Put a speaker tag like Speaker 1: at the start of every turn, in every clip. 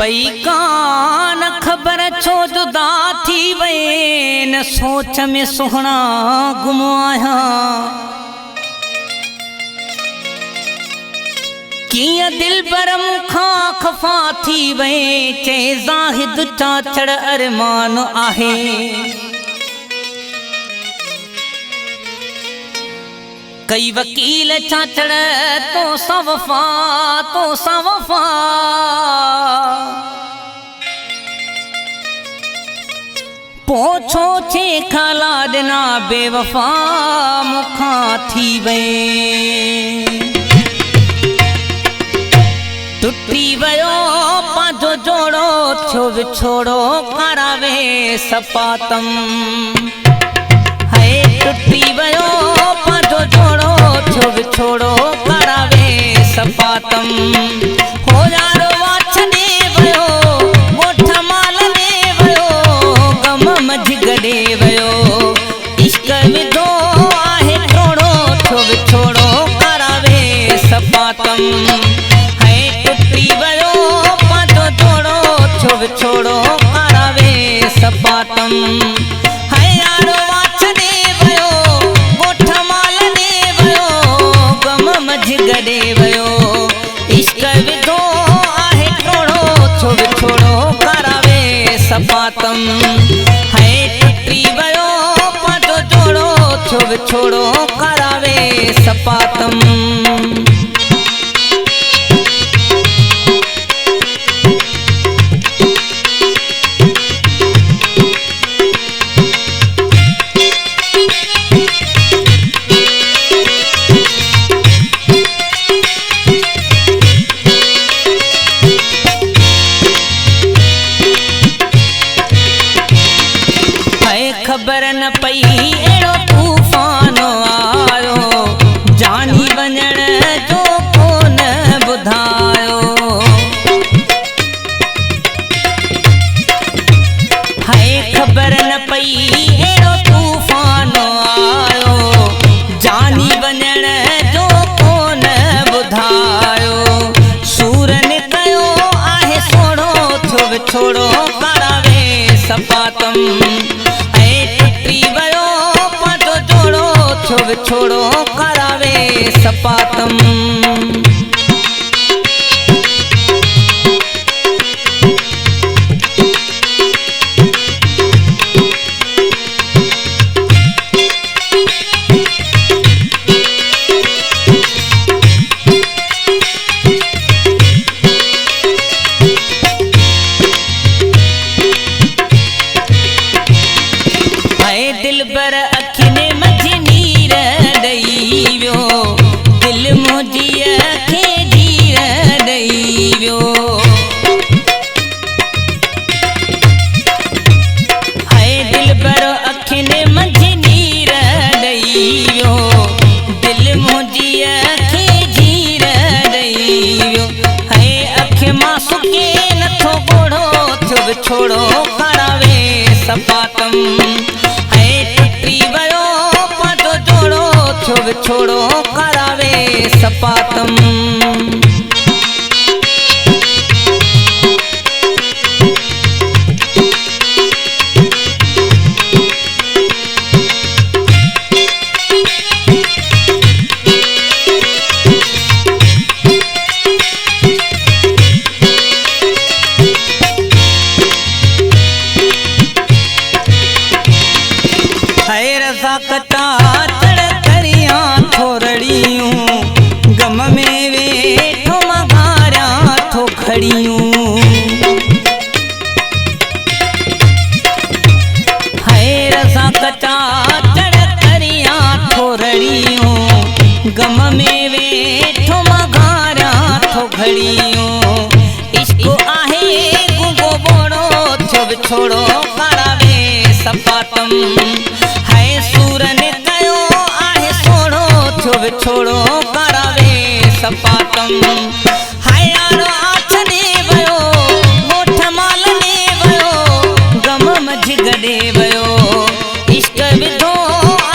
Speaker 1: पई कान खबर छो जुदा थी वे न सोच में सुहना गुमो आया किया दिल पर मुखा खफा थी वे चे ज़ाहिद चाचड़ अरमान आहे कई वकील चाचड़ तो सवफा पोछो छे खाला दिना बेवफा मुखा थी वे टुटी वयो पांजो जोड़ो थियो विछोड़ो करावे सपातम है टुटी वयो पांजो जोड़ो थियो विछोड़ो करावे सपातम हो यारो वाछ दे वयो मोठ माल दे वयो गम मझ गड़े वयो इश्क विधो आहे थोड़ो थियो विछोड़ो करावे सपातम छोड़ो करावे सपातम है यारो वाछ दे वयो गोठ माल दे वयो गम मझ गड़े वयो इश्क विधो आहे थोड़ो छो छोड़ो करावे सपातम है टुटी वयो पांजो जोड़ो छो छोड़ो करावे सपातम खबर न पई एड़ो तूफान आयो जानी वञण जो कोन बुधायो हाय खबर न पई एड़ो तूफान आयो जानी वञण जो कोन बुधायो सूरन कयो आहे सोड़ो थियो विछोड़ो करावे सपातम छोड़ो करावे सपातम दिल बर अखिने मझनी दिल मुझी खे जीर दई वियो हाय दिल पर अखिने मंझि नीर दई वियो दिल मुझी खे जीर दई वियो हाय अख मां सुके नथो गोड़ो थियो विछोड़ो करावे सपातम हाय टुटी वयो पांजो जोड़ो थियो विछोड़ो करावे सपातम है रज़ा कटा चढ़ करिया थोरड़ियूं गम में वेठो मघारा थो खड़ियूं है रज़ा कटा चढ़ करिया थोरड़ियूं गम में वेठो मघारा थो खड़ियूं इश्क आहे गुगो बोड़ो थियो विछोड़ो करावे सपातम सूरन कयो आहे सोड़ो थियो विछोड़ो करावे सपातम हाय यारो आछ दे वयो मोठ माल दे वयो गम मझ गड़े वयो इश्क विधो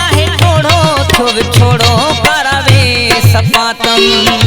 Speaker 1: आहे थोड़ो थियो विछोड़ो करावे सपातम